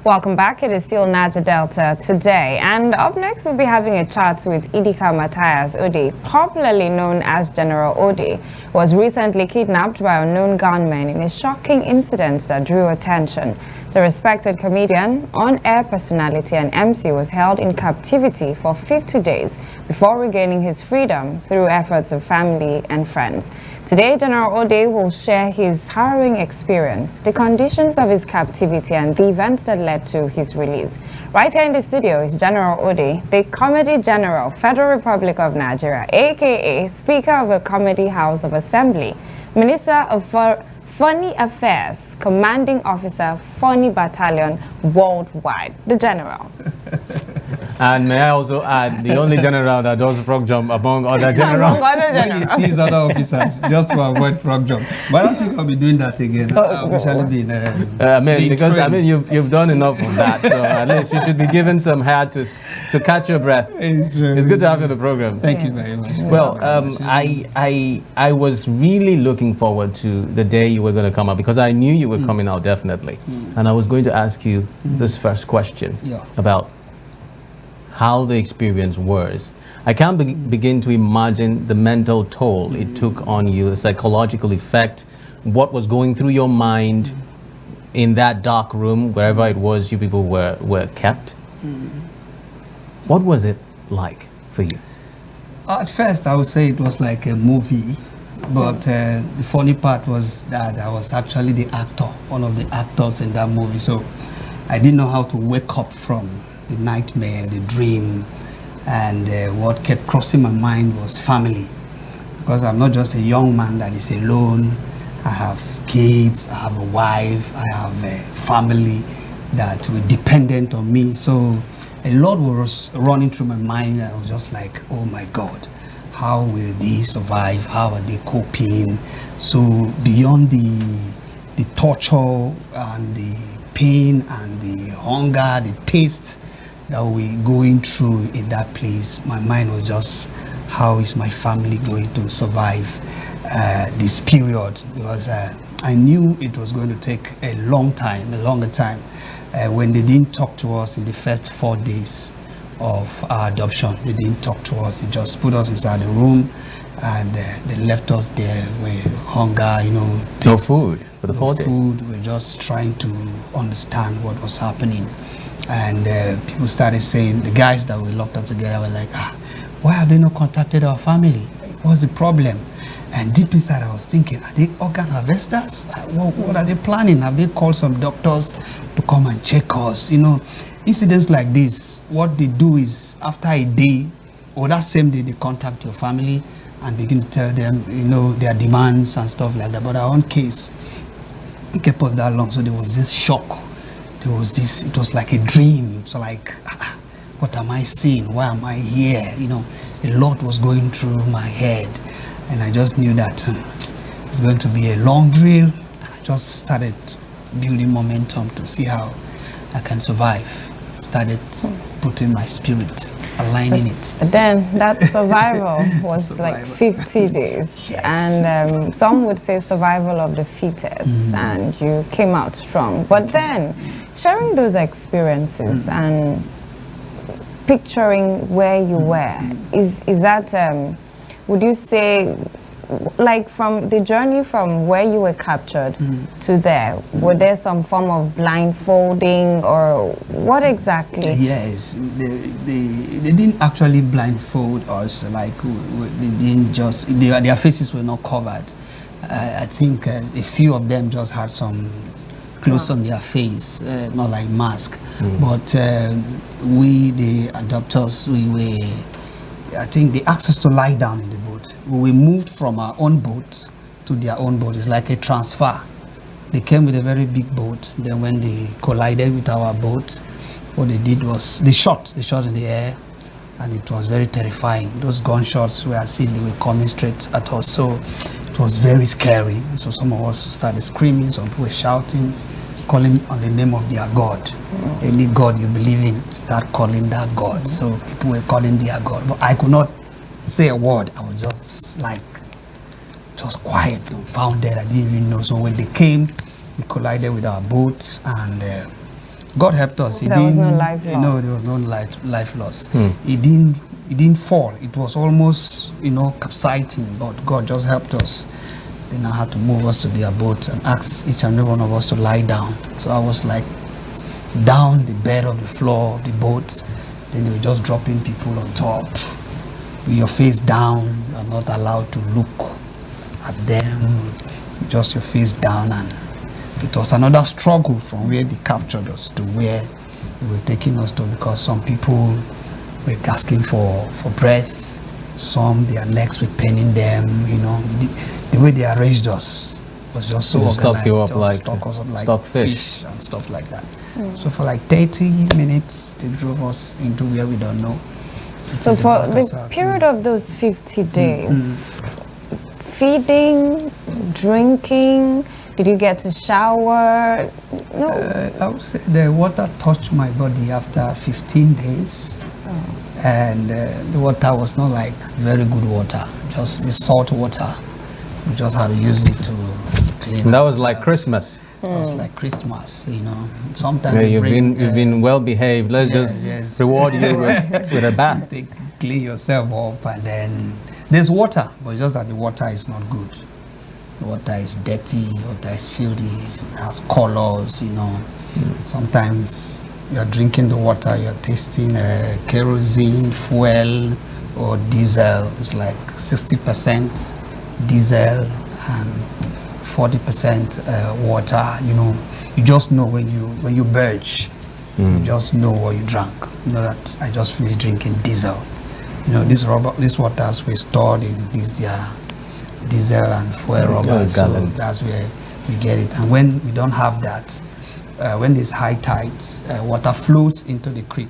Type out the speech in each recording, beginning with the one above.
Welcome back. It is still Niger Delta today. And up next, we'll be having a chat with Idika Matthias Odey, popularly known as General Odey, who was recently kidnapped by unknown gunmen in a shocking incident that drew attention. The respected comedian, on-air personality and MC was held in captivity for 50 days before regaining his freedom through efforts of family and friends. Today, General Odey will share his harrowing experience, the conditions of his captivity, and the events that led to his release. Right here in the studio is General Odey, the Comedy General, Federal Republic of Nigeria, aka Speaker of the Comedy House of Assembly, Minister of Funny Affairs, Commanding Officer, Funny Battalion Worldwide, the General. And may I also add, the only general that does frog jump among other generals. When he sees other officers, just to avoid frog jump. But I don't think I'll be doing that again. I'll be you've done enough of that. So at least you should be given some hiatus to catch your breath. It's good to have you on the program. Thank you very much. Well, I was really looking forward to the day you were going to come out, because I knew you were coming out definitely. And I was going to ask you this first question about how the experience was. I can't begin to imagine the mental toll it took on you, the psychological effect, what was going through your mind in that dark room, wherever it was you people were kept. What was it like for you? At first, I would say it was like a movie, but the funny part was that I was actually the actor, one of the actors in that movie, so I didn't know how to wake up from the nightmare, the dream, and what kept crossing my mind was family, because I'm not just a young man that is alone. I have kids, I have a wife, I have a family that were dependent on me, so a lot was running through my mind. I was just like, oh my God, how will they survive? How are they coping? So beyond the torture and the pain and the hunger, the taste that we going through in that place, my mind was just, how is my family going to survive this period? Because I knew it was going to take a long time, a longer time. When they didn't talk to us in the first 4 days of our adoption, they didn't talk to us. They just put us inside the room and they left us there with hunger, No food for the 4 days. We're just trying to understand what was happening. And people started saying, the guys that we locked up together were like, why have they not contacted our family? What's the problem? And deep inside I was thinking, are they organ harvesters? What are they planning? Have they called some doctors to come and check us? Incidents like this, what they do is after a day or that same day, they contact your family and begin to tell them, their demands and stuff like that. But our own case, it kept us that long, so there was this shock. There was this, it was like a dream. So like, what am I seeing? Why am I here? A lot was going through my head. And I just knew that it's going to be a long drill. I just started building momentum to see how I can survive. Started putting my spirit, aligning it. Then that survival was like 50 days. Yes. And some would say survival of the fittest, and you came out strong. But then, sharing those experiences and picturing where you were, is that, would you say, like from the journey from where you were captured to there, were there some form of blindfolding or what exactly? Yes, they didn't actually blindfold us, like they didn't just, their faces were not covered. I think a few of them just had some clothes on their face, not like mask. But we, the adopters, I think they asked us to lie down in the boat. We moved from our own boat to their own boat. It's like a transfer. They came with a very big boat. Then when they collided with our boat, what they did was they shot in the air, and it was very terrifying. Those gunshots were as if they were coming straight at us. So it was very scary. So some of us started screaming, some people were shouting, calling on the name of their God. Any God you believe in, start calling that God. So people were calling their God. But I could not say a word. I was just quiet, found dead. I didn't even know. So when they came, we collided with our boats, and God helped us. There was no life loss. No, there was no life loss. It didn't fall. It was almost, capsizing, but God just helped us. They now had to move us to their boat and ask each and every one of us to lie down. So I was like down the bed of the floor of the boat. Then they were just dropping people on top. With your face down, you are not allowed to look at them. Just your face down, and it was another struggle from where they captured us to where they were taking us to, because some people were gasping for breath. Some, their necks were paining them, The way they arranged us was just so organized. Stock you up stock us up like stock fish and stuff like that. So for like 30 minutes, they drove us into where we don't know. So for the period of those 50 days, feeding, drinking, did you get to shower? No. I would say the water touched my body after 15 days. And the water was not like very good water, just the salt water. We just had to use it to clean. And that was like Christmas. It was like Christmas, Sometimes you've been well behaved. Let's just reward you with a bath. They clean yourself up, and then there's water, but just that the water is not good. The water is dirty, water is filthy, it has colors, Sometimes you're drinking the water, you're tasting kerosene, fuel, or diesel. It's like 60% diesel and 40% water. You just know when you burge, you just know what you drank. That I just finished drinking diesel. These waters were stored in their diesel and fuel rubber, so that's where we get it. And when we don't have that, when there's high tides, water flows into the creek.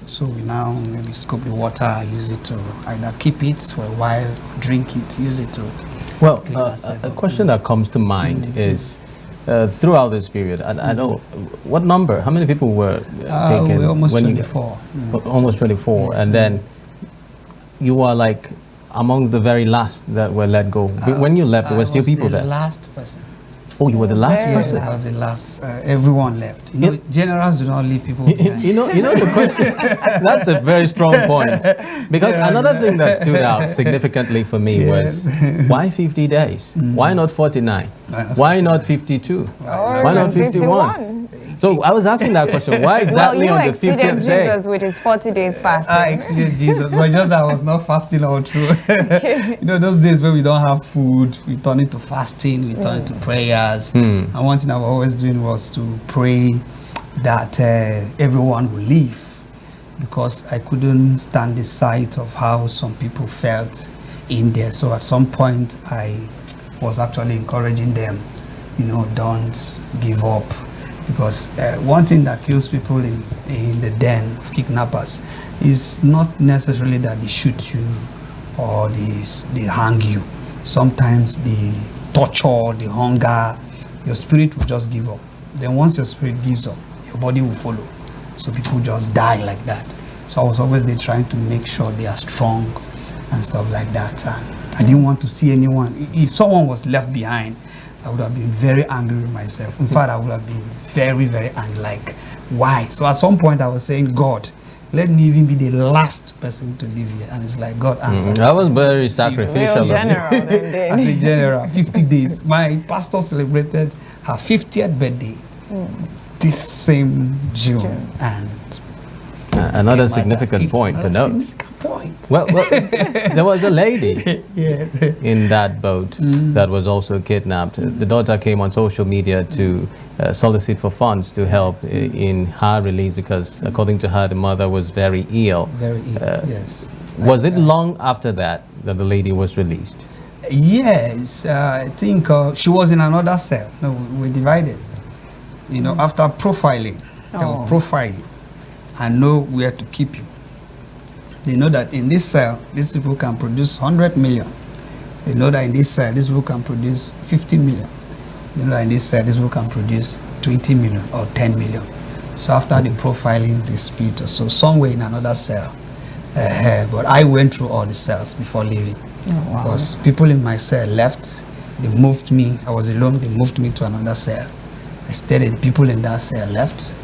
So we now maybe scoop the water, use it to either keep it for a while, drink it, use it to. Well, a question that comes to mind is, throughout this period, I know what number, how many people were taken? We're almost 24. Almost 24, and then you were like among the very last that were let go. When you left, there were still people there. Last person. Oh, you were the last person? I was the last. Everyone left. Generals do not leave people behind. The question, that's a very strong point. Because another thing that stood out significantly for me was, why 50 days? Why not 49? Why not 52? Why not 51? So I was asking that question. Why exactly on the 50th day? Jesus with his 40 days fasting. I exceeded Jesus, but just that I was not fasting all through. Those days where we don't have food, we turn it to fasting, we turn it to prayers. And one thing I was always doing was to pray that everyone will leave, because I couldn't stand the sight of how some people felt in there. So at some point, I was actually encouraging them, don't give up. Because one thing that kills people in the den of kidnappers is not necessarily that they shoot you or they hang you. Sometimes the torture, the hunger, your spirit will just give up. Then once your spirit gives up, your body will follow. So people just die like that. So I was always there trying to make sure they are strong and stuff like that. And I didn't want to see anyone. If someone was left behind, I would have been very angry with myself. In fact, I would have been very, very angry. Like, why? So at some point I was saying, God, let me even be the last person to live here. And it's like, God answered. That was very sacrificial. As a general, 50 days. My pastor celebrated her 50th birthday this same June. And another significant point to note. Well, there was a lady in that boat that was also kidnapped. The daughter came on social media to solicit for funds to help in her release, because according to her, the mother was very ill. Very ill, yes. Was it long after that the lady was released? Yes, I think she was in another cell. No, we divided. After profiling, they will profile you and know where to keep you. They know that in this cell, these people can produce 100 million. They know that in this cell, this people can produce 50 million. They know that in this cell, this people can produce 20 million or 10 million. So after the profiling, they split or so, somewhere in another cell. But I went through all the cells before leaving. Wow. Because people in my cell left, they moved me, I was alone, they moved me to another cell. I stayed, people in that cell left,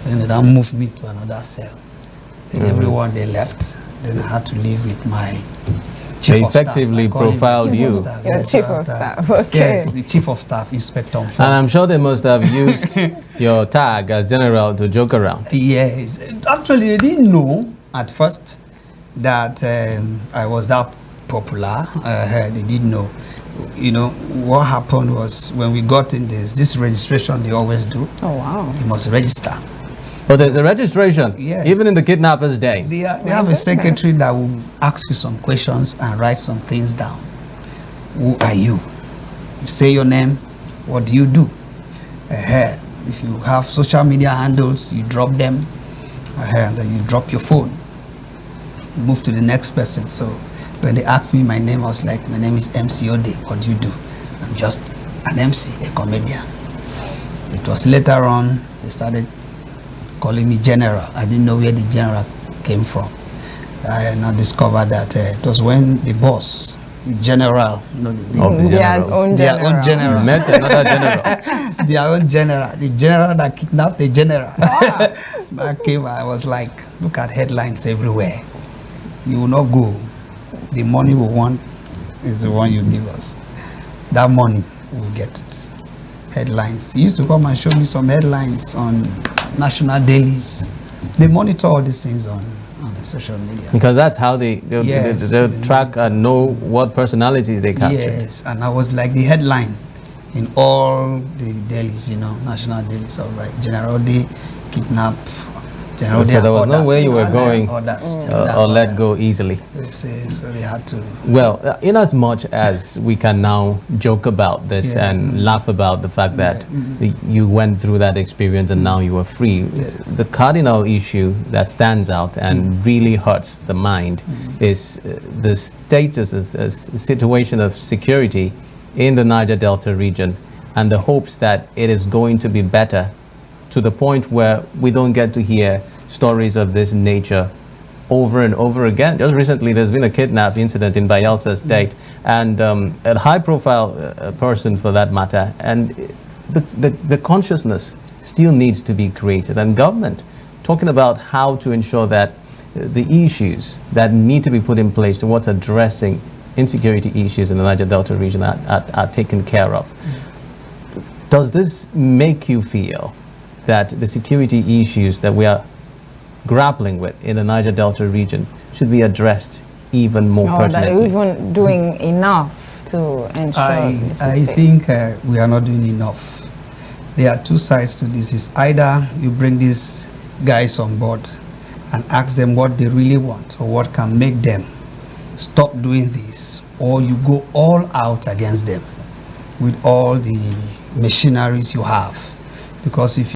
Then they now moved me to another cell. Then everyone, they left. Then I had to live with my chief They of staff. effectively I call him the profiled chief you. of staff. Your Yes, chief so of after- staff, okay. Yes, the chief of staff, Inspector And Mfon. I'm sure they must have used your tag as general to joke around. Yes, actually, they didn't know at first that I was that popular. They didn't know. You know, what happened was when we got in this registration, they always do. Oh, wow. You must register. But there's a registration, Yes. even in the kidnapper's day. They have a secretary that will ask you some questions and write some things down. Who are you? You say your name. What do you do? If you have social media handles, you drop them. And then you drop your phone. You move to the next person. So when they asked me my name, I was like, my name is MC Odey. What do you do? I'm just an MC, a comedian. It was later on, they started calling me General. I didn't know where the General came from. I now discovered that it was when the boss, the General, Of the Their generals. own their general. own General. You met another general. Their own General, the General that kidnapped the General. That came, I was like, look at headlines everywhere. You will not go. The money we want is the one you give us. That money, we'll get it. Headlines. He used to come and show me some headlines on national dailies. They monitor all these things on social media. Because that's how they Yes, they they track and know what personalities they capture. Yes, and I was like the headline in all the dailies, you know, national dailies. I was like General Odey kidnap, General So Odey there was no orders, way you were going orders, or let go easily. So they had to. Well, in as much as we can now joke about this Yeah. and laugh about the fact that you went through that experience and now you are free, the cardinal issue that stands out and really hurts the mind is the status, situation of security in the Niger Delta region and the hopes that it is going to be better to the point where we don't get to hear stories of this nature over and over again. Just recently, there's been a kidnap incident in Bayelsa State, and a high-profile person for that matter, and the consciousness still needs to be created, and government talking about how to ensure that the issues that need to be put in place towards addressing insecurity issues in the Niger Delta region are taken care of. Does this make you feel that the security issues that we are grappling with in the Niger Delta region should be addressed even more Or that pertinently? even doing enough to ensure I think we are not doing enough. There are two sides to this. Is either you bring these guys on board and ask them what they really want or what can make them stop doing this, or you go all out against them with all the machineries you have. Because if